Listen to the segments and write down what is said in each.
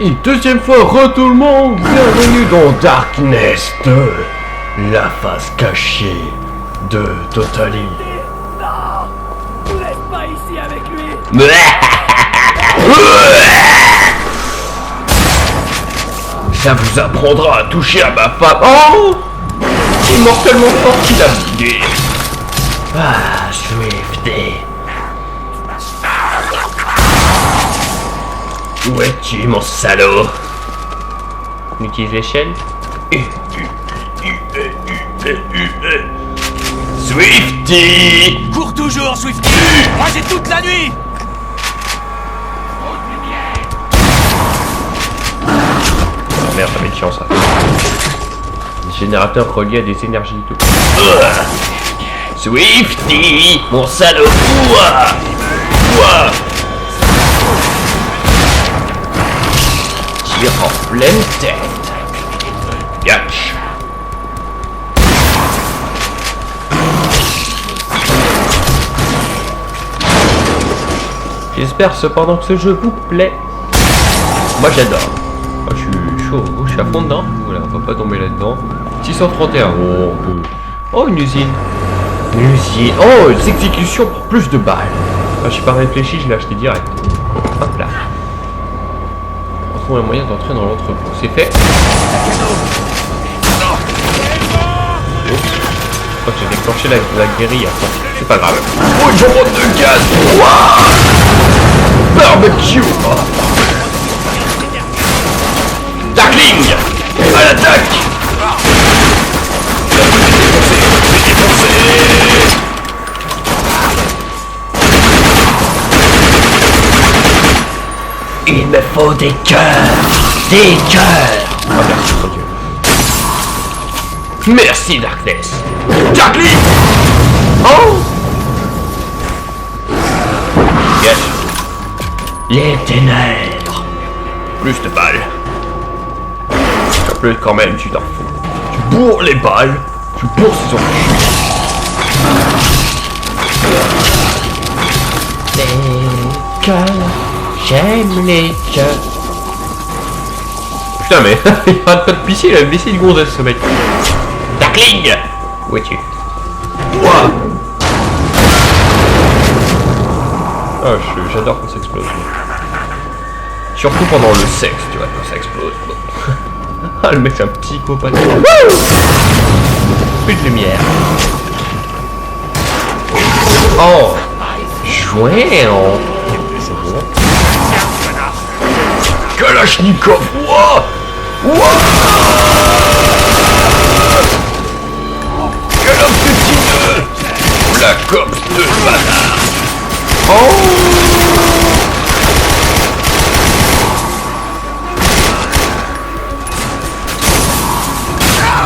Et deuxième fois, tout le monde, bienvenue dans Darkness 2, la face cachée de Totalim. Non! Vous laisse pas ici avec lui! Ça vous apprendra à toucher à ma femme. Oh! Il est mortellement fort qu'il a bugué. Ah, Swifty. Où es-tu, mon salaud? On utilise l'échelle. Swifty! Cours toujours, Swifty! Moi j'ai toute la nuit! Oh merde, ça va être chiant ça. Générateur relié à des énergies et tout. Swifty! Mon salaud! Ouah! Ouah! Tire en pleine tête. Yatch! J'espère cependant que ce jeu vous plaît. Moi j'adore. Oh, je suis chaud, je suis à fond dedans. Voilà, on va pas tomber là-dedans. 631, oh, on peut... Oh, une usine. Une usine. Oh, une exécution pour plus de balles. Ah, je suis pas réfléchi, je l'ai acheté direct. Hop là. On trouve un moyen d'entrer dans l'entrepôt. C'est fait. Oups. Je crois que j'ai déclenché la guérilla. C'est pas grave. Oh, une jambon de gaz. Wouah! Barbecue. Oh. Darkling! À l'attaque! Il me faut des cœurs! Des cœurs! Ah merci, mon Dieu. Merci, Darkness! Darkling! Oh! Yes! Les ténèbres! Plus de balles. Plus quand même, tu t'en fous. Tu bourres les balles, tu bourres ses enculés. Les cœurs, j'aime les cœurs. Putain mais, il arrête pas de pisser, il a baissé une gonzesse ce mec. Darkling! Où es-tu? Ouah! Oh, j'adore quand ça explose. Surtout pendant le sexe, tu vois, quand ça explose. Ah, le mec c'est un psychopathe. Plus de lumière. Oh! Chouette! C'est bon. Kalachnikov! Wouah! Wouah! Quel homme pétineux! La copse de banane! Oh!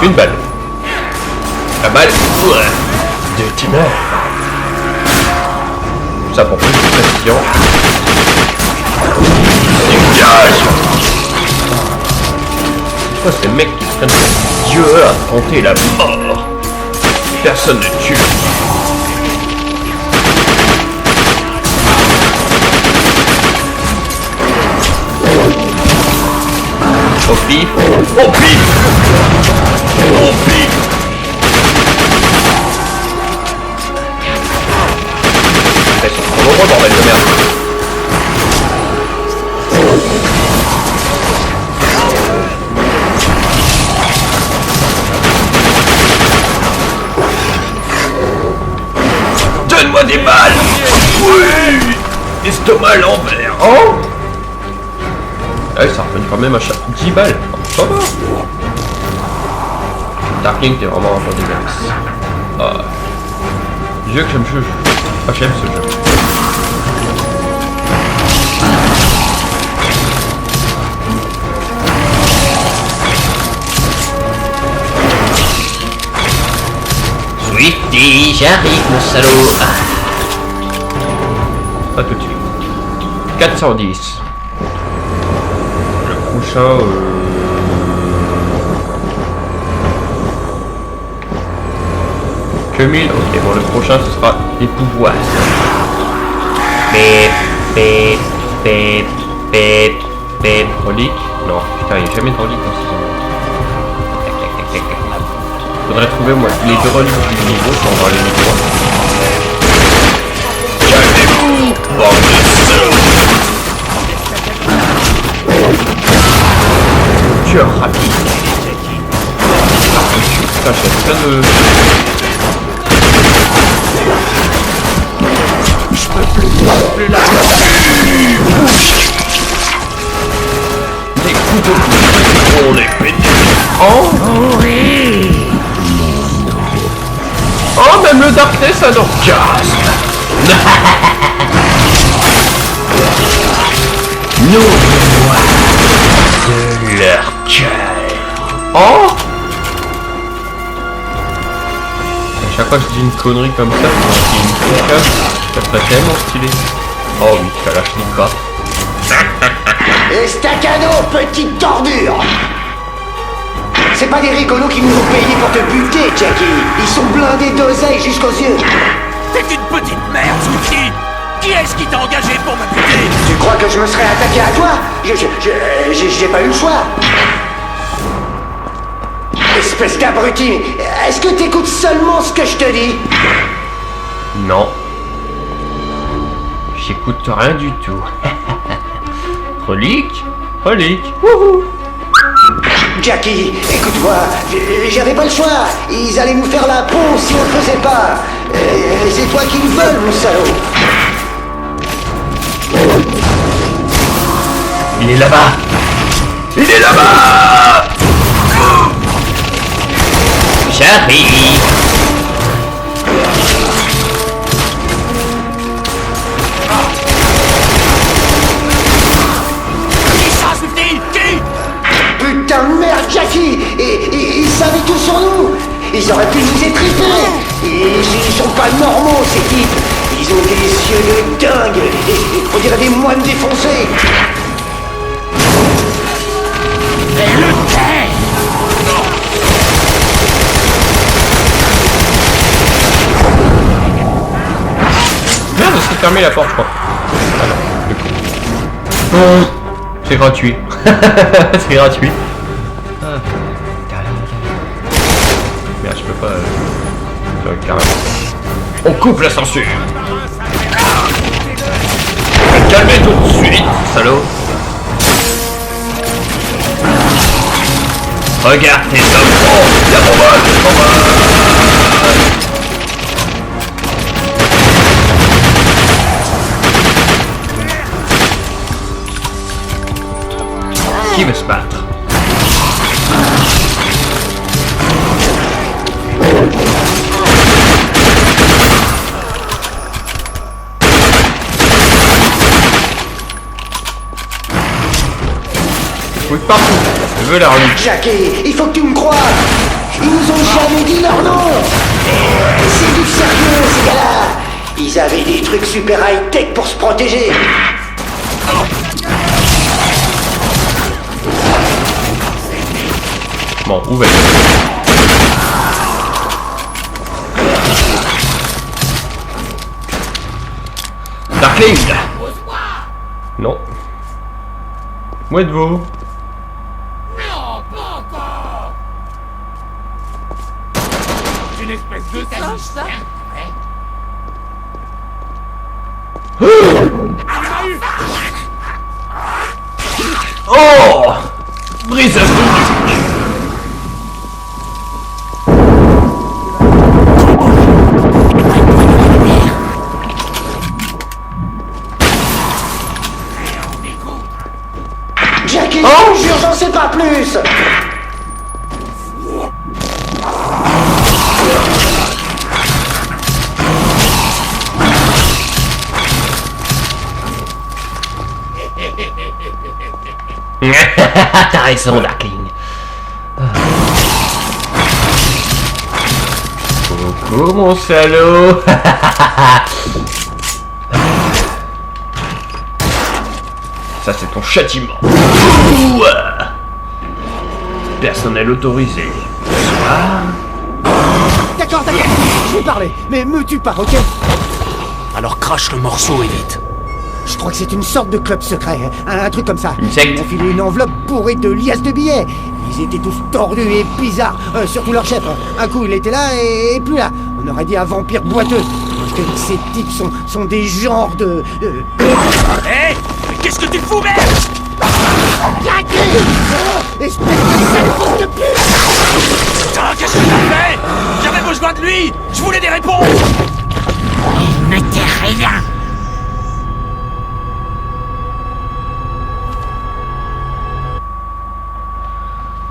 Une balle. La balle de ténèbres. Ça prend plus de précision. Dégage! C'est quoi ces mecs qui se prennent pour Dieu à affronter la mort? Personne ne tue. Au pif! Au pif! Au pif! C'est trop gros bordel de merde! Donne-moi des balles! Oui! Estomac à l'envers! Oh! Ah oui, ça reprend quand même à chaque 10 balles. Ça va. Darkling, t'es vraiment un peu dégueulasse. Ah. Dieu que j'aime ce jeu. Ah, j'aime ce jeu. Swifty, j'arrive, mon salaud. Pas tout de suite. 410. Prochain, que 1000, ok, bon le prochain ce sera les pouvoirs. Bip, bip, bip, bip, Respect, relique. Non, putain, il n'y a jamais de relique dans ce jeu. Tac, tac, tac, tac, tac. Faudrait trouver moi les deux reliques du niveau sans voir les niveaux. Calmez-vous, bande de salauds. Tueur rapide. Putain, j'ai plein de... Je peux plus là. Des coups de coups, on est pété. Oh oui. Oh, même le Darkness a d'orgasme. Nous de leur cœur. Oh. À chaque fois que je dis une connerie comme ça, c'est une casse. Ça serait tellement stylé. Oh oui, Kalachnikov. Estacado, petite tordure! C'est pas des rigolos qui nous ont payés pour te buter, Jackie. Ils sont blindés d'oseille jusqu'aux yeux. T'es une petite merde, Squeaky. Qui est-ce qui t'a engagé pour me buter? Tu crois que je me serais attaqué à toi? J'ai pas eu le choix. Espèce d'abruti, est-ce que t'écoutes seulement ce que je te dis? Non. J'écoute rien du tout. Relique? Relique. Wouhou. Jackie, écoute-moi, j'avais pas le choix. Ils allaient nous faire la peau si on le faisait pas. C'est toi qui le veux, mon salaud. Il est là-bas. Il est là-bas. J'arrive. Putain de merde, Jackie! Et ils savaient tout sur nous! Ils auraient pu nous étriper! Ils sont pas normaux, ces types! Ils ont des yeux de dingue! On dirait des moines défoncés! Et le terre! Merde, c'est fermé la porte, je crois. Ah non, du coup. Oh, c'est gratuit. C'est gratuit. Ah. Merde, je peux pas... carrément. On coupe la censure. Calmez tout de suite, salaud. Regarde tes hommes. Oh, la bonbonne, la bonbonne. Qui veut se battre? Oui, partout. Je veux la relique. Jackie, il faut que tu me crois! Ils nous ont jamais dit leur nom! C'est du sérieux, ces gars-là! Ils avaient des trucs super high-tech pour se protéger! Bon, où va-t-il? Darkling! Non. Où êtes-vous? Non, pas encore. Une espèce de singe, ça? Oh! Brise à bout. Jackie, Oh, je te jure, j'en sais pas plus! T'as raison, Darkling. Coucou, mon salaud. Ça, c'est ton châtiment. Personnel autorisé. D'accord, je vais parler, mais me tue pas, ok? Alors crache le morceau et vite. Je crois que c'est une sorte de club secret, hein, un truc comme ça. Une secte. Ils m'ont filé une enveloppe bourrée de liasses de billets. Ils étaient tous tordus et bizarres, surtout leur chef. Un coup il était là et plus là. On aurait dit un vampire boiteux. Je te dis que ces types sont des genres de... Hé mais qu'est-ce que tu fous, merde? Espèce de sale fils de pute! Putain, qu'est-ce que t'as fait? J'avais besoin de lui! Je voulais des réponses! Il ne t'est rien.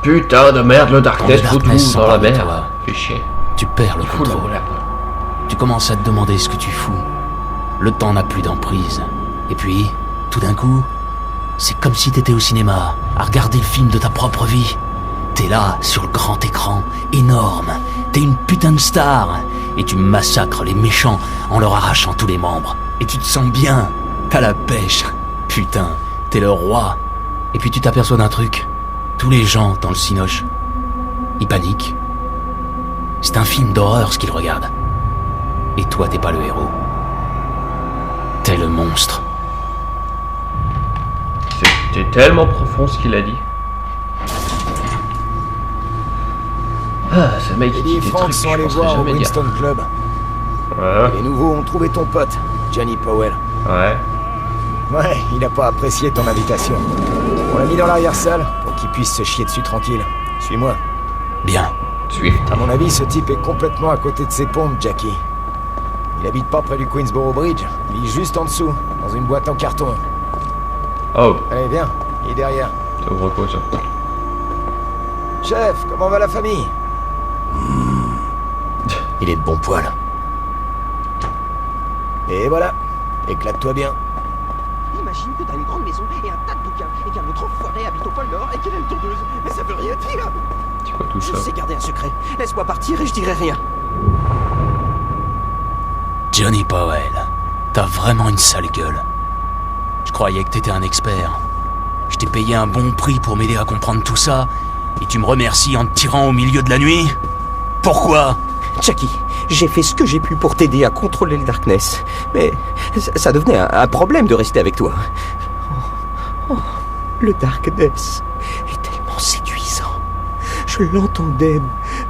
Putain de merde, le Darkness Le fout Darkness tout dans la s'empare de merde. toi. Fais chier. Tu perds le Fous le contrôle. merde. Tu commences à te demander ce que tu fous. Le temps n'a plus d'emprise. Et puis, tout d'un coup, c'est comme si t'étais au cinéma, à regarder le film de ta propre vie. T'es là, sur le grand écran, énorme. T'es une putain de star. Et tu massacres les méchants en leur arrachant tous les membres. Et tu te sens bien. T'as la pêche. Putain, t'es le roi. Et puis tu t'aperçois d'un truc. Tous les gens dans le cinoche, ils paniquent. C'est un film d'horreur ce qu'ils regardent. Et toi, t'es pas le héros. T'es le monstre. C'était tellement profond ce qu'il a dit. Ah, ce mec il dit Eddie et des Frank trucs sont que allés je penserais voir au jamais dire. Winston Club. Ouais, Les nouveaux ont trouvé ton pote, Johnny Powell. ouais. Ouais, il a pas apprécié ton invitation. On l'a mis dans l'arrière-salle pour qu'il puisse se chier dessus tranquille. Suis-moi. Bien. Swift. À mon avis, ce type est complètement à côté de ses pompes, Jackie. Il habite pas près du Queensboro Bridge. Il vit juste en dessous, dans une boîte en carton. Oh, Allez, viens. Il est derrière. ça ouvre quoi ça? Chef, comment va la famille? Il est de bon poil. Et voilà. Éclate-toi bien. Imagine que t'as une grande maison et un tas de bouquins et qu'un autre enfoiré habite au pôle Nord et qu'il a une tondeuse. Mais ça veut rien dire. C'est quoi tout Je ça? sais garder un secret. Laisse-moi partir et je dirai rien. Johnny Powell, t'as vraiment une sale gueule. Je croyais que t'étais un expert. Je t'ai payé un bon prix pour m'aider à comprendre tout ça, et tu me remercies en te tirant au milieu de la nuit? Pourquoi? Jackie, j'ai fait ce que j'ai pu pour t'aider à contrôler le Darkness. Mais ça devenait un problème de rester avec toi. Le Darkness est tellement séduisant. Je l'entendais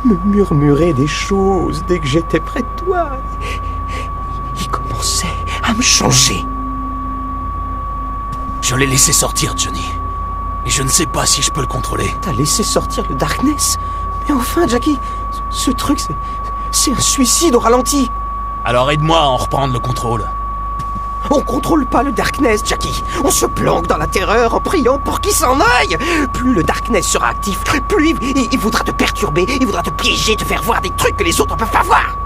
me murmurer des choses dès que j'étais près de toi. Il commençait à me changer. Je l'ai laissé sortir, Johnny. Et je ne sais pas si je peux le contrôler. T'as laissé sortir le Darkness? Mais enfin, Jackie, ce truc, c'est un suicide au ralenti. Alors aide-moi à en reprendre le contrôle. On contrôle pas le Darkness, Jackie. On se planque dans la terreur en priant pour qu'il s'en aille. Plus le Darkness sera actif, plus il voudra te perturber, il voudra te piéger, te faire voir des trucs que les autres ne peuvent pas voir.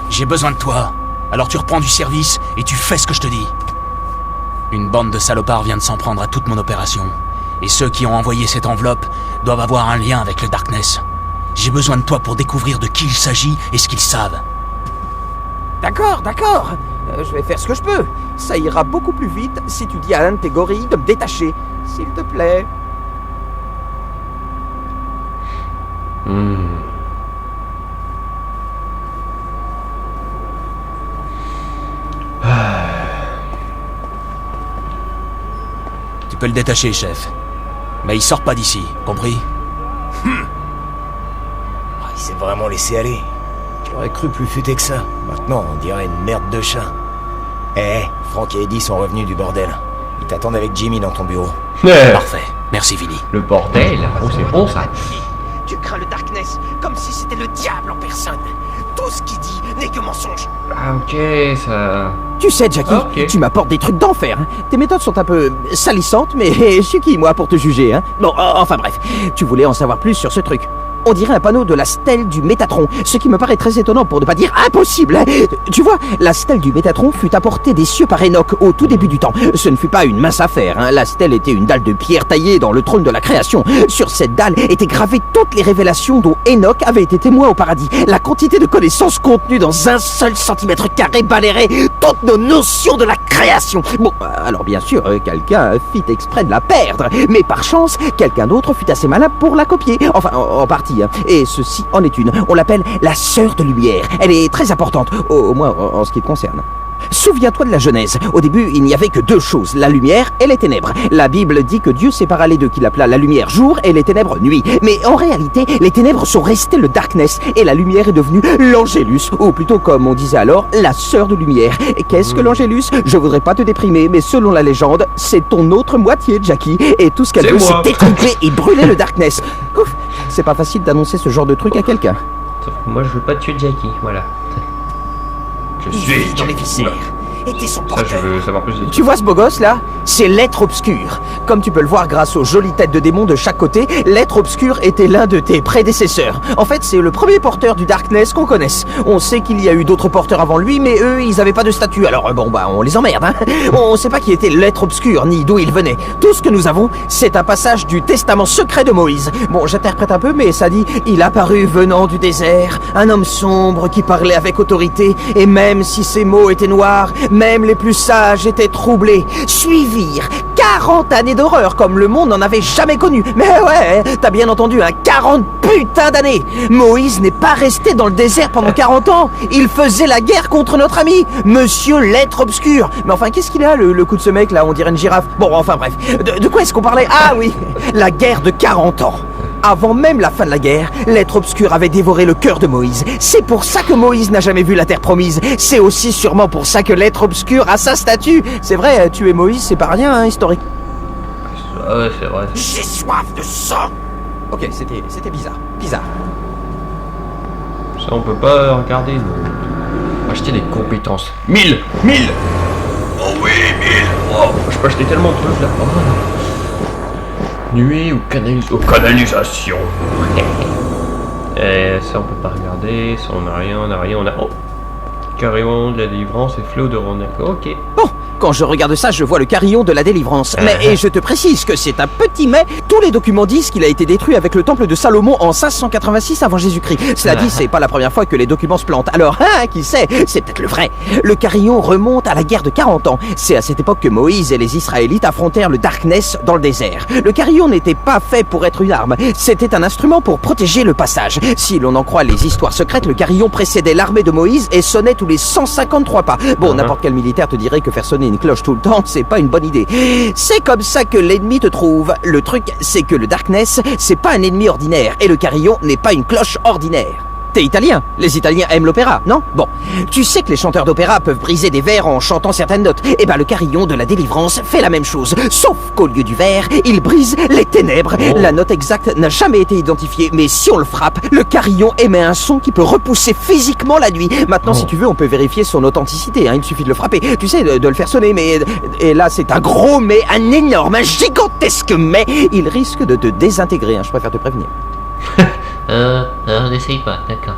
J'ai besoin de toi. Alors tu reprends du service et tu fais ce que je te dis. Une bande de salopards vient de s'en prendre à toute mon opération. Et ceux qui ont envoyé cette enveloppe doivent avoir un lien avec le Darkness. J'ai besoin de toi pour découvrir de qui il s'agit et ce qu'ils savent. D'accord. Je vais faire ce que je peux. Ça ira beaucoup plus vite si tu dis à un de tes gorilles de me détacher. S'il te plaît. Tu peux le détacher, chef. Mais il sort pas d'ici, compris? Ah, il s'est vraiment laissé aller. Je l'aurais cru plus futé que ça. Maintenant, on dirait une merde de chat. Frank et Eddie sont revenus du bordel. Ils t'attendent avec Jimmy dans ton bureau. Parfait. Merci, Vinny. Le bordel. Oh, c'est bon ça. Tu crains le Darkness comme si c'était le diable en personne. Tout ce qu'il dit n'est que mensonge. Ah, ok, ça. Tu sais, Jackie, Ok. tu m'apportes des trucs d'enfer. Hein. Tes méthodes sont un peu salissantes, mais je suis qui, moi, pour te juger, hein? Bon, enfin bref, tu voulais en savoir plus sur ce truc. On dirait un panneau de la stèle du Métatron, ce qui me paraît très étonnant pour ne pas dire impossible. Hein. Tu vois, la stèle du Métatron fut apportée des cieux par Enoch au tout début du temps. Ce ne fut pas une mince affaire. Hein. La stèle était une dalle de pierre taillée dans le trône de la création. Sur cette dalle étaient gravées toutes les révélations dont Enoch avait été témoin au paradis. La quantité de connaissances contenues dans un seul centimètre carré balayerait toutes nos notions de la création. Bon, alors bien sûr, quelqu'un fit exprès de la perdre. Mais par chance, quelqu'un d'autre fut assez malin pour la copier. Enfin, en partie. Jackie, hein, et ceci en est une. On l'appelle la sœur de lumière. Elle est très importante, au moins en ce qui te concerne. Souviens-toi de la Genèse. Au début, il n'y avait que deux choses, la lumière et les ténèbres. La Bible dit que Dieu sépara les deux, qu'il appela la lumière jour et les ténèbres nuit. Mais en réalité, les ténèbres sont restées le darkness et la lumière est devenue l'Angélus, ou plutôt comme on disait alors, la sœur de lumière. Et qu'est-ce que l'Angélus? Je voudrais pas te déprimer, mais selon la légende, c'est ton autre moitié, Jackie. Et tout ce qu'elle C'est veut, moi. c'est détromper et brûler le darkness. Ouf, c'est pas facile d'annoncer ce genre de truc à quelqu'un. Sauf que moi, je veux pas tuer Jackie, voilà. Je Il suis vit dans les Jackie. viscères. Était son Ça, porteur. je veux savoir plus de Tu vois ce beau gosse là? C'est l'être obscur. Comme tu peux le voir grâce aux jolies têtes de démons de chaque côté, l'être obscur était l'un de tes prédécesseurs. En fait, c'est le premier porteur du Darkness qu'on connaisse. On sait qu'il y a eu d'autres porteurs avant lui, mais eux, ils avaient pas de statut. Alors bon, bah, on les emmerde, hein. On sait pas qui était l'être obscur, ni d'où il venait. Tout ce que nous avons, c'est un passage du testament secret de Moïse. Bon, j'interprète un peu, mais ça dit, il apparut venant du désert, un homme sombre qui parlait avec autorité, et même si ses mots étaient noirs, même les plus sages étaient troublés. Suivirent 40 années d'horreur comme le monde n'en avait jamais connu. Mais ouais, t'as bien entendu, 40 putains d'années. Moïse n'est pas resté dans le désert pendant 40 ans. Il faisait la guerre contre notre ami, Monsieur l'être obscur. Mais enfin, qu'est-ce qu'il a, le coup de ce mec là? On dirait une girafe. Bon, enfin bref. De quoi est-ce qu'on parlait? Ah oui, la guerre de 40 ans. Avant même la fin de la guerre, l'être obscur avait dévoré le cœur de Moïse. C'est pour ça que Moïse n'a jamais vu la terre promise. C'est aussi sûrement pour ça que l'être obscur a sa statue. C'est vrai, tuer Moïse, c'est pas rien, hein, historique. Ah ouais, c'est vrai. J'ai soif de sang. Ok, c'était bizarre. Bizarre. Ça, on peut pas regarder. nous. Acheter des compétences. 1000 Oh oui, 1000 Oh, je peux acheter tellement de trucs là. Oh, nuée ou canalisation. Et ça, on peut pas regarder. Ça, on a rien, on a. Oh, carrément de la délivrance et flot de Ronak. Ok. Bon, quand je regarde ça, je vois le carillon de la délivrance. Mais et je te précise que c'est un petit mais. Tous les documents disent qu'il a été détruit avec le temple de Salomon en 586 avant Jésus-Christ. Cela dit, c'est pas la première fois que les documents se plantent. Alors, qui sait? C'est peut-être le vrai. Le carillon remonte à la guerre de 40 ans. C'est à cette époque que Moïse et les Israélites affrontèrent le Darkness dans le désert. Le carillon n'était pas fait pour être une arme. C'était un instrument pour protéger le passage. Si l'on en croit les histoires secrètes, le carillon précédait l'armée de Moïse et sonnait tous les 153 pas. Bon, n'importe quel militaire te dirait que faire sonner une cloche tout le temps, c'est pas une bonne idée. C'est comme ça que l'ennemi te trouve. Le truc, c'est que le Darkness, c'est pas un ennemi ordinaire, et le carillon n'est pas une cloche ordinaire. T'es italien. Les Italiens aiment l'opéra, non? Bon. Tu sais que les chanteurs d'opéra peuvent briser des vers en chantant certaines notes. Eh ben, le carillon de la délivrance fait la même chose. Sauf qu'au lieu du verre, il brise les ténèbres. La note exacte n'a jamais été identifiée, mais si on le frappe, le carillon émet un son qui peut repousser physiquement la nuit. Maintenant, si tu veux, on peut vérifier son authenticité, hein. Il suffit de le frapper. Tu sais, de le faire sonner, mais... Et là, c'est un gros mais, un énorme, un gigantesque mais. Il risque de te désintégrer, hein. Je préfère te prévenir. N'essaye pas, d'accord.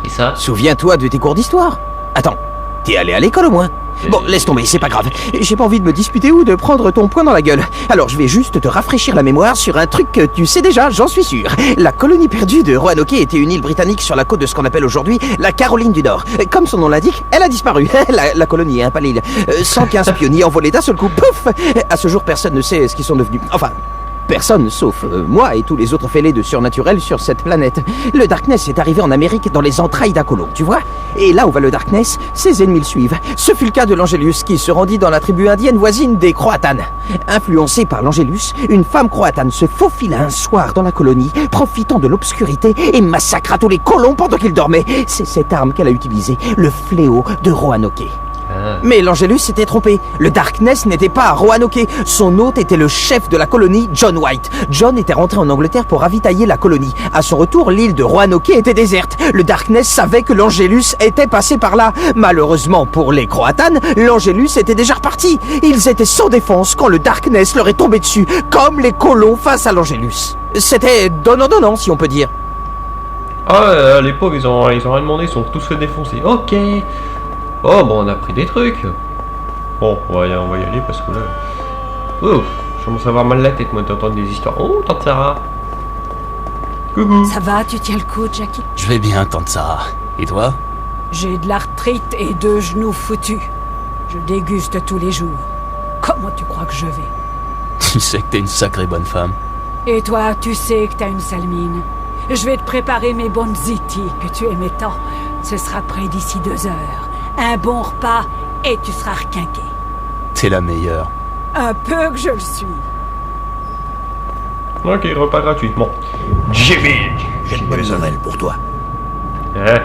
Et ça? Souviens-toi de tes cours d'histoire. Attends, t'es allé à l'école au moins? Bon, laisse tomber, c'est pas grave. J'ai pas envie de me disputer ou de prendre ton poing dans la gueule. Alors je vais juste te rafraîchir la mémoire sur un truc que tu sais déjà, j'en suis sûr. La colonie perdue de Roanoke était une île britannique sur la côte de ce qu'on appelle aujourd'hui la Caroline du Nord. Comme son nom l'indique, elle a disparu. La colonie, hein, pas l'île. 115 pionniers envolés d'un seul coup, pouf! À ce jour, personne ne sait ce qu'ils sont devenus. Enfin... Personne, sauf moi et tous les autres fêlés de surnaturel sur cette planète. Le Darkness est arrivé en Amérique dans les entrailles d'un colon, tu vois? Et là où va le Darkness, ses ennemis le suivent. Ce fut le cas de l'Angélus, qui se rendit dans la tribu indienne voisine des Croatanes. Influencée par l'Angélus, une femme croatane se faufila un soir dans la colonie, profitant de l'obscurité et massacra tous les colons pendant qu'ils dormaient. C'est cette arme qu'elle a utilisée, le fléau de Roanoke. Mais l'Angélus s'était trompé. Le Darkness n'était pas à Roanoke. Son hôte était le chef de la colonie, John White. John était rentré en Angleterre pour ravitailler la colonie. À son retour, l'île de Roanoke était déserte. Le Darkness savait que l'Angélus était passé par là. Malheureusement pour les Croatanes, l'Angélus était déjà reparti. Ils étaient sans défense quand le Darkness leur est tombé dessus, comme les colons face à l'Angélus. C'était donnant-donnant, si on peut dire. Ah, les pauvres, ils ont rien demandé, ils sont tous fait défoncer. Ok. Oh, bon, on a pris des trucs. Bon, on va y aller parce que là... Ouf, je commence à avoir mal la tête, moi, d'entendre des histoires. Oh, tante Sarah. Coucou. Ça va, tu tiens le coup, Jackie? Je vais bien, tante Sarah. Et toi? J'ai de l'arthrite et 2 genoux foutus. Je déguste tous les jours. Comment tu crois que je vais? Tu sais que t'es une sacrée bonne femme. Et toi, tu sais que t'as une sale mine. je vais te préparer mes bonnes ziti que tu aimais tant. Ce sera prêt d'ici 2 heures. Un bon repas et tu seras requinqué. T'es la meilleure. Un peu que je le suis. Ok, repas gratuit. Bon. Jimmy. J'ai une bonne nouvelle pour toi. Hein?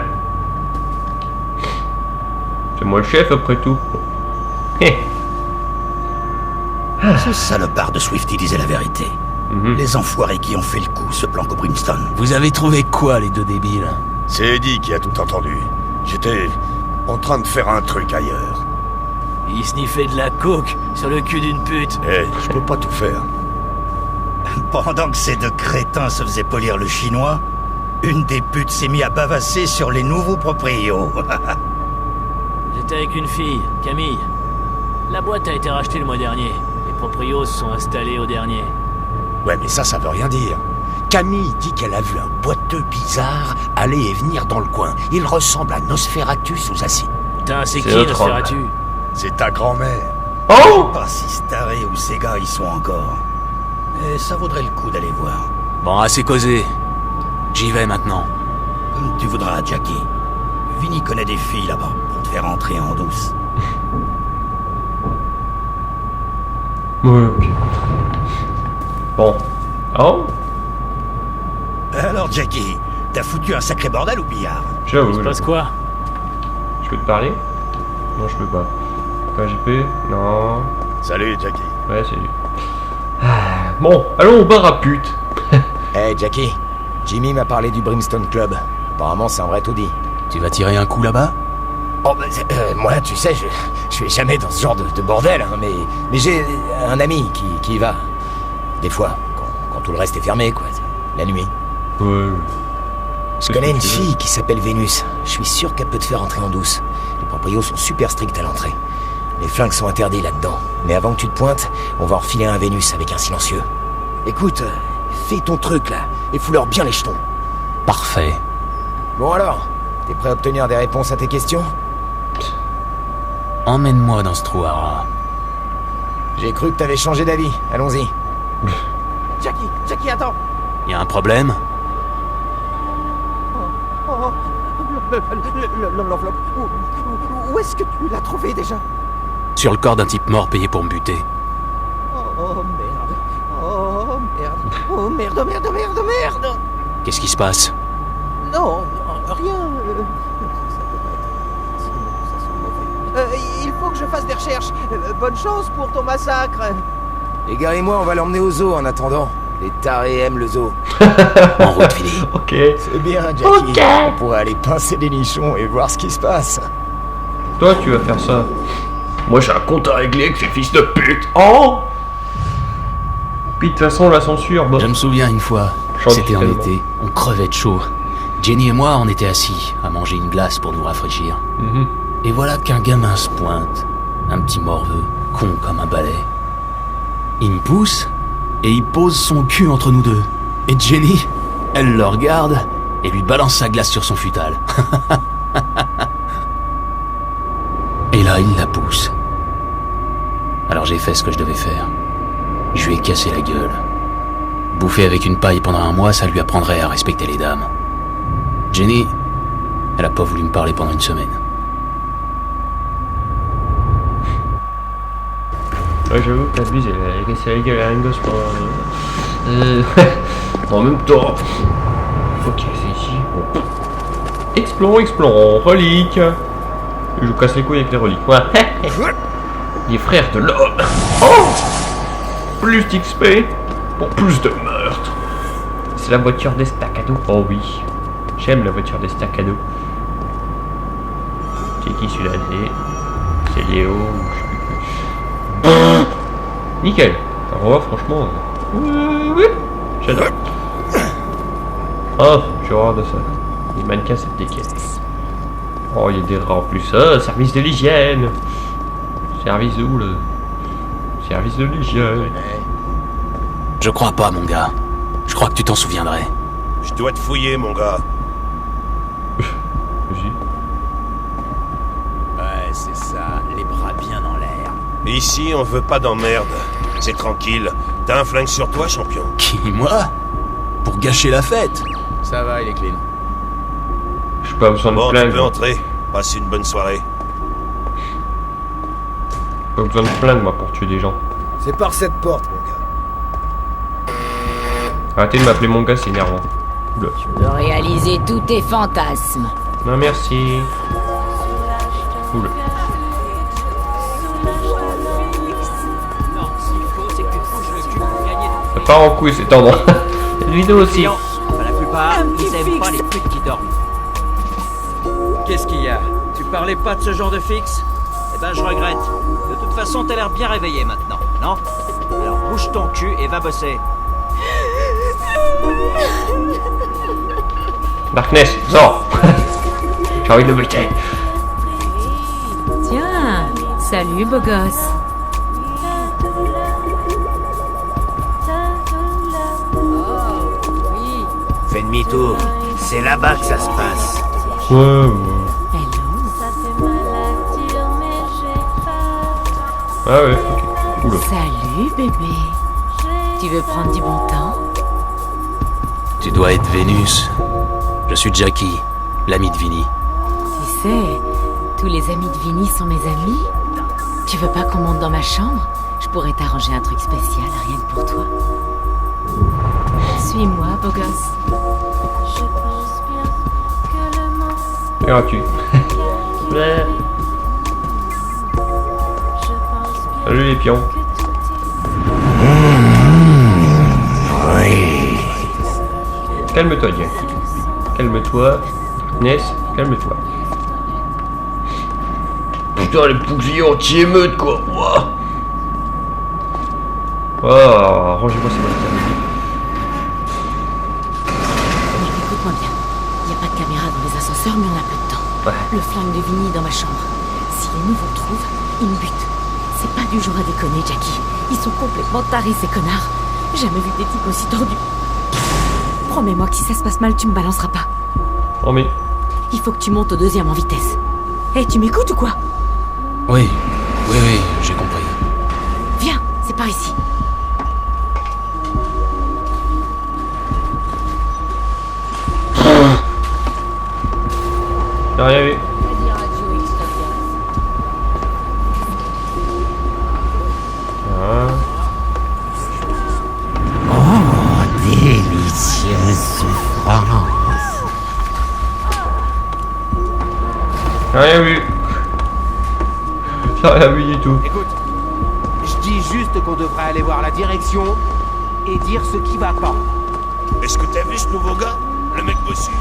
C'est moi le chef après tout. Hé. Ce salopard de Swifty disait la vérité. Les enfoirés qui ont fait le coup se planquent au Brimstone. Vous avez trouvé quoi, les deux débiles? C'est Eddie qui a tout entendu. J'étais en train de faire un truc ailleurs. Il sniffait de la coke sur le cul d'une pute. Eh, je peux pas tout faire. Pendant que ces deux crétins se faisaient polir le chinois, une des putes s'est mise à bavasser sur les nouveaux proprios. J'étais avec une fille, Camille. La boîte a été rachetée le mois dernier. Les proprios se sont installés au dernier. Ouais, mais ça veut rien dire. Camille dit qu'elle a vu un boiteux bizarre aller et venir dans le coin. Il ressemble à Nosferatu sous acide. Putain, c'est qui, notre Nosferatu? C'est ta grand-mère. Oh! Pas si starés où ces gars y sont encore. Mais ça vaudrait le coup d'aller voir. Bon, assez causé. J'y vais maintenant. Comme tu voudras, Jackie. Vinny connaît des filles là-bas pour te faire entrer en douce. Ouais, ok. Bon. Oh? Alors, Jackie, t'as foutu un sacré bordel au billard. J'avoue. Il se passe quoi? Je peux te parler? Non, je peux pas. Pas GP? Non. Salut, Jackie. Ouais, salut. Bon, allons au bar à pute. Hey Jackie, Jimmy m'a parlé du Brimstone Club. Apparemment c'est un vrai taudis. Tu vas tirer un coup là-bas? Oh, bah, moi, tu sais, je suis jamais dans ce genre de bordel, hein, mais j'ai un ami qui y va. Des fois, quand tout le reste est fermé, quoi, la nuit. Ouais. Je connais une fille qui s'appelle Vénus. Je suis sûr qu'elle peut te faire entrer en douce. Les proprios sont super stricts à l'entrée. Les flingues sont interdits là-dedans. Mais avant que tu te pointes, on va en refiler un Vénus avec un silencieux. Écoute, fais ton truc là, et fous-leur bien les jetons. Parfait. Bon alors, t'es prêt à obtenir des réponses à tes questions? Emmène-moi dans ce trou à rats. J'ai cru que t'avais changé d'avis. Allons-y. Jackie, attends. Y a un problème? Oh, l'enveloppe. Où est-ce que tu l'as trouvée déjà? Sur le corps d'un type mort payé pour me buter. Oh merde. Oh merde. Oh merde, oh merde, oh merde, oh merde. Qu'est-ce qui se passe? Non, rien. Ça peut pas être. Sinon, ça sent mauvais. Il faut que je fasse des recherches. Bonne chance pour ton massacre. Les gars et moi, on va l'emmener au zoo en attendant. Les tarés aiment le zoo. En route, Vinny. Ok. C'est bien, Jackie. On pourrait aller pincer des nichons et voir ce qui se passe. Toi, tu vas faire ça. Moi, j'ai un compte à régler avec ces fils de pute. Oh! Puis de toute façon, la censure, bah. Je me souviens une fois, Change c'était en tellement. été, on crevait de chaud. Jenny et moi, on était assis à manger une glace pour nous rafraîchir. Mhm. Et voilà qu'un gamin se pointe, un petit morveux, con comme un balai. Il me pousse et il pose son cul entre nous deux. Et Jenny, elle le regarde et lui balance sa glace sur son futal. Et là, il la pousse. Alors j'ai fait ce que je devais faire. Je lui ai cassé la gueule. Bouffer avec une paille pendant un mois, ça lui apprendrait à respecter les dames. Jenny, elle a pas voulu me parler pendant une semaine. Ouais, j'avoue que t'abuses, elle a cassé la gueule à un gosse pour... en même temps... Ok, c'est ici. Bon. Explorons, relique. Je vous casse les couilles avec les reliques. Ouais. Les frères de l'homme. Oh! Plus d'XP pour plus de meurtres. C'est la voiture des staccados. Oh oui. J'aime la voiture des staccados. C'est qui celui-là? C'est Léo. Je sais plus. Nickel. Ça revoit franchement. Oui. J'adore. Oh, j'ai horreur de ça. Les mannequins, ça te décaisse. Oh, il y a des rats en plus. Ah, service de l'hygiène. Service de où, là? Service de l'hygiène. Je crois pas, mon gars. Je crois que tu t'en souviendrais. Je dois te fouiller, mon gars. Vas-y. Ouais, c'est ça, les bras bien en l'air. Ici, on veut pas d'emmerde. C'est tranquille. T'as un flingue sur toi, champion? Qui, moi? Pour gâcher la fête? Ça va, il est clean. J'ai pas besoin de Bon, tu flingue. peux entrer. Passe une bonne soirée. Pas besoin de flingue, moi, pour tuer des gens. C'est par cette porte, mon gars. Arrêtez de m'appeler mon gars, c'est énervant. Oula. De réaliser tous tes fantasmes. Non, merci. Oula. Non, s'il faut, c'est que tu bouges le cul pour gagner ton Ça part en couille cet endroit. Cette vidéo aussi. Clients, enfin, la plupart, ils aiment pas les putes qui dorment. Qu'est-ce qu'il y a? Tu parlais pas de ce genre de fixe? Eh ben, je regrette. De toute façon, t'as l'air bien réveillé maintenant, non? Alors bouge ton cul et va bosser. Darkness, sors. J'ai envie de le buter. Tiens, salut beau gosse. Fais demi-tour. C'est là-bas que ça se passe. Ouais. Ah ouais, ok. Oula. Salut bébé. Tu veux prendre du bon temps? Tu dois être Vénus. Je suis Jackie, l'ami de Vinny. Tu sais, tous les amis de Vinny sont mes amis. Tu veux pas qu'on monte dans ma chambre? Je pourrais t'arranger un truc spécial, rien que pour toi. Suis-moi, beau gosse. C'est gratuit. Ouais. Salut les pions. Oui. Calme-toi, Jack. Calme-toi. Ness, calme-toi. Putain, les boucliers anti-émeute, quoi. Ouah. Oh, rangez-moi ces bonnes. Écoute-moi bien. Y a pas de caméra dans les ascenseurs, mais on a peu de temps. Ouais. Le flingue de Vinny est dans ma chambre. Si les nouveaux le trouvent, ils me butent. C'est pas du genre à déconner, Jackie. Ils sont complètement tarés, ces connards. Jamais vu des types aussi tordus. Promets-moi que si ça se passe mal, tu me balanceras pas. Oh mais... Il faut que tu montes au deuxième en vitesse. Hé, tu m'écoutes ou quoi? Oui, j'ai compris. Viens, c'est par ici. J'ai rien vu. Ah. Oh, délicieuse souffrance. J'ai rien vu. J'ai rien vu du tout. Écoute, je dis juste qu'on devrait aller voir la direction et dire ce qui va pas. Est-ce que t'as vu ce nouveau gars? Le mec bossu?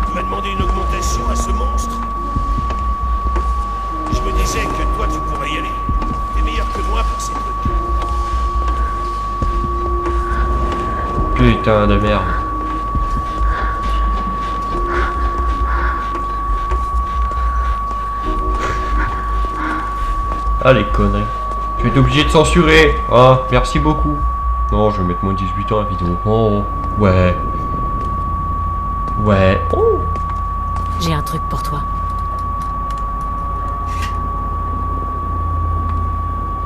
Il m'a demandé une augmentation à ce monstre. Je me disais que toi tu pourrais y aller. T'es meilleur que moi pour ces trucs. Putain de merde. Ah les conneries. Je vais être obligé de censurer. Ah, merci beaucoup. Non, je vais mettre moins de 18 ans la vidéo. Oh, ouais. Ouais. Oh. J'ai un truc pour toi.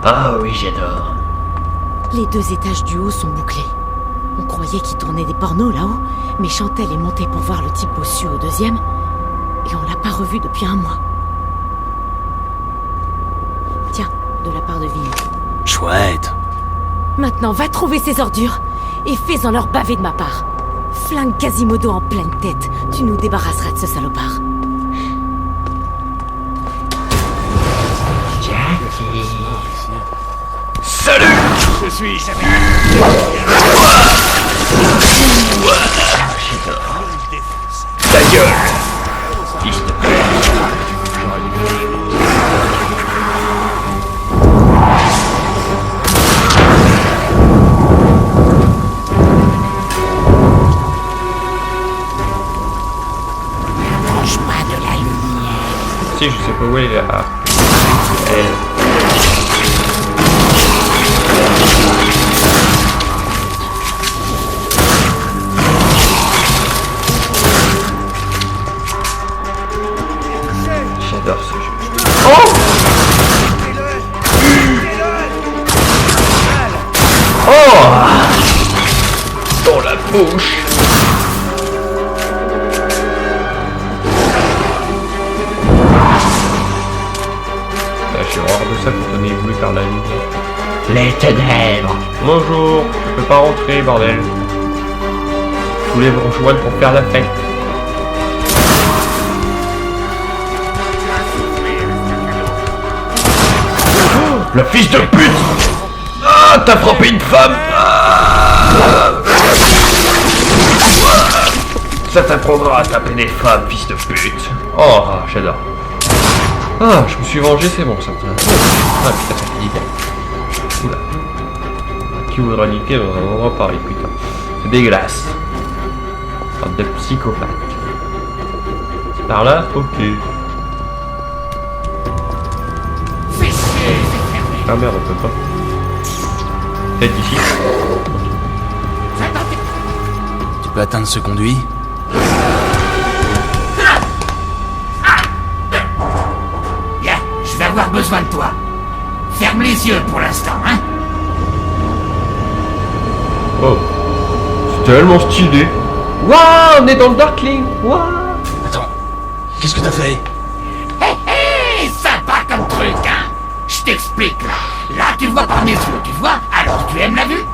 Ah oui, j'adore. Les 2 étages du haut sont bouclés. On croyait qu'ils tournaient des pornos là-haut, mais Chantel est montée pour voir le type bossu au 2e, et on l'a pas revu depuis 1 mois. Tiens, de la part de Vinny. Chouette. Maintenant, va trouver ces ordures, et fais-en leur baver de ma part. Flingue Quasimodo en pleine tête, tu nous débarrasseras de ce salopard. Jackie. Salut. Je suis jamais... Ta gueule. S'il te plaît. Mange pas de la lumière. Si, je sais pas où elle est là. Elle. J'adore ce jeu. Oh! Oh! Dans la bouche. Les ténèbres. Bonjour, je peux pas rentrer, bordel. Je voulais vous rejoindre pour faire la fête. Oh, le fils de pute! Ah, t'as frappé une femme! Ah, ça t'apprendra à taper des femmes, fils de pute. Oh, j'adore. Ah, je me suis vengé, c'est bon ça. Ah putain, ça fait bien. Oula. Qui voudra niquer dans un endroit pareil, putain. C'est dégueulasse. Bande de psychopathes. C'est par là? Ok. Ah merde, on peut pas. Peut-être d'ici. Tu peux atteindre ce conduit? Bien, je vais avoir besoin de toi. Ferme les yeux pour l'instant, hein? Oh. C'est tellement stylé. Waouh, on est dans le Darkling. Waouh. Attends, qu'est-ce que t'as fait? Hé hé, sympa comme truc, hein? Je t'explique, là. Là, tu vois par mes yeux, tu vois? Alors, tu aimes la vue?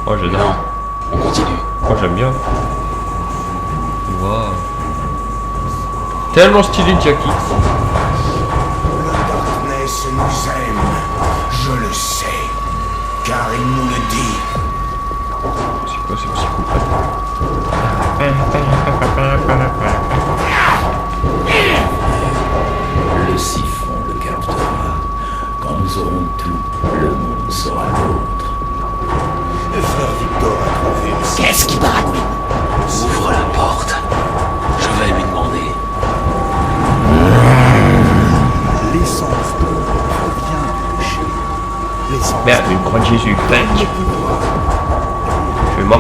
Oh, j'adore. Non, on continue. Oh, j'aime bien. Waouh. Tellement stylé, Jackie. Darkness nous aime, je le sais, car il nous le dit. C'est quoi ce psychopathe? Le siphon le captera. Quand nous aurons tout, le monde sera nôtre. Le frère Victor a trouvé une... Qu'est-ce qui baratouille? Ouvre la porte. Je vais lui demander. L'essence provient du péché. L'essence... Merde, une croix de Jésus. Tac. Je vais mort.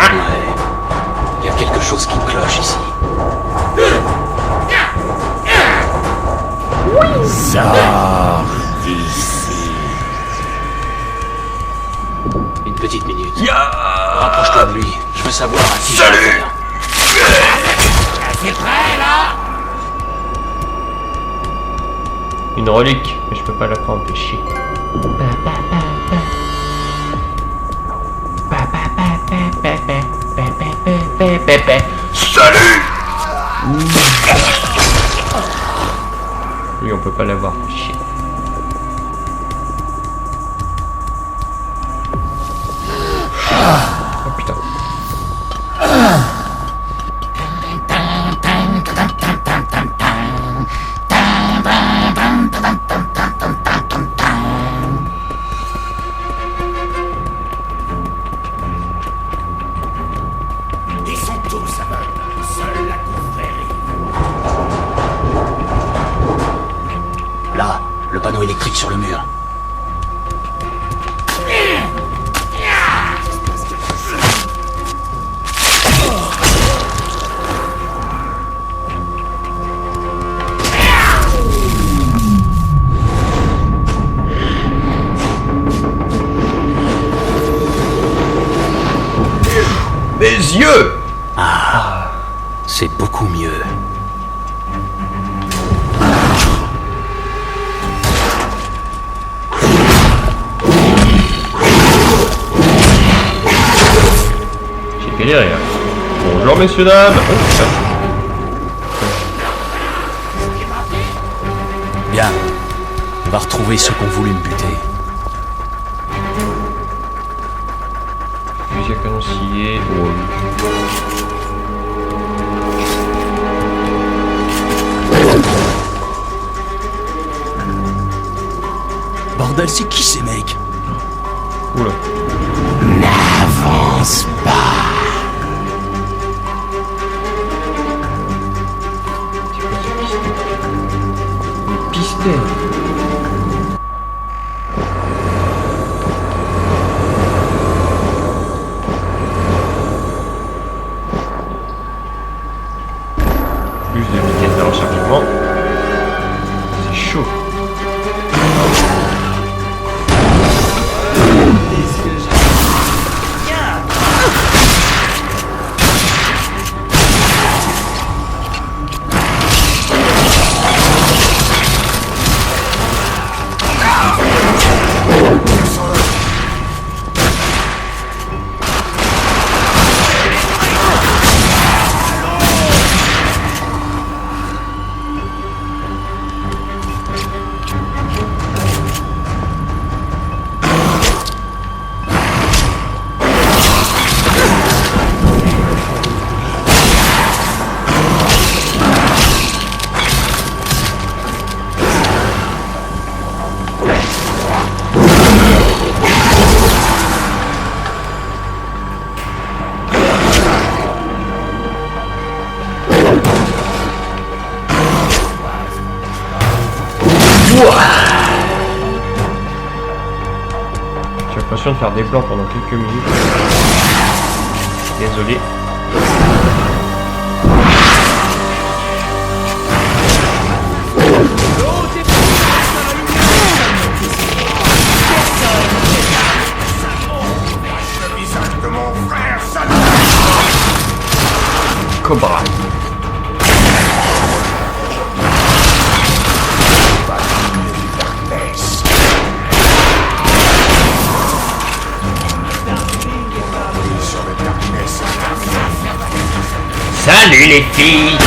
Ouais. Il y a quelque chose qui cloche ici. Sors d'ici. Une petite minute. Yeah. Rapproche-toi de lui. Je veux savoir à qui. Salut. C'est prêt, là? Une relique, mais je peux pas la prendre, t'es chier. Salut. Lui, on peut pas l'avoir, chier. Oh putain. Ils sont tous aveugles. Seule la confrérie. Là, le panneau électrique sur le mur. Mes yeux! Ah, c'est beaucoup mieux. J'ai fait les rires. Bonjour messieurs dames. Oh, putain. Bien. On va retrouver ceux qui ont voulu me buter. Fusil à canon scié. Oh. Bordel, c'est qui ces mecs? Oula. N'avance pas. Des pistons. Plus de vitesse de rechargement. C'est chaud. J'ai l'impression de faire des plans pendant quelques minutes. Désolé. Cobra. Salut les filles.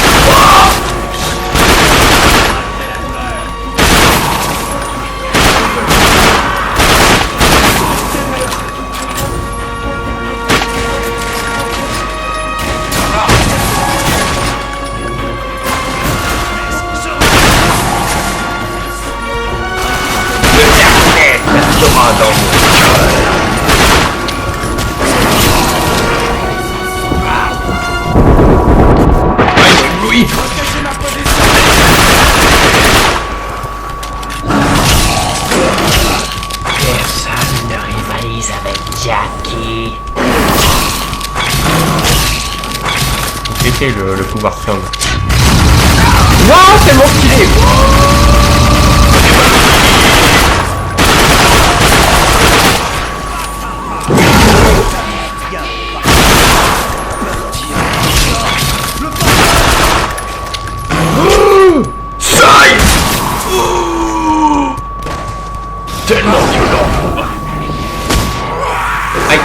Oui. Personne ne rivalise avec Jackie. C'était le pouvoir Song. Waouh, tellement stylé. Tellement violent. Aïe.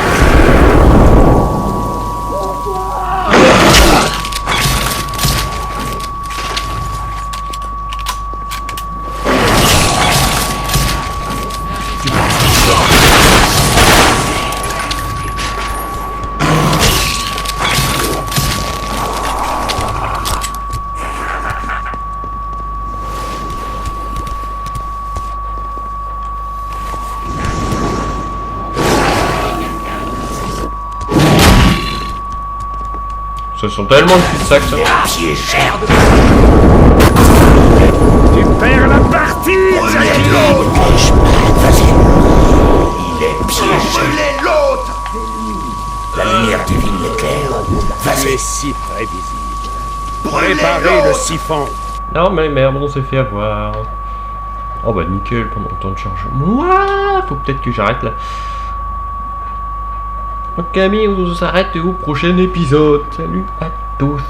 Ce sont tellement de cul-de-sac ça. Pied cher de... Tu perds la partie, Jackie. Il est piégé. L'autre. La lumière divine l'éclaire. Vas-y. Si prévisible. Préparez le siphon. Non mais merde, on s'est fait avoir. Oh bah nickel, pendant le temps de charge. Moi, faut peut-être que j'arrête là. Donc Camille, on s'arrête au prochain épisode. Salut à tous.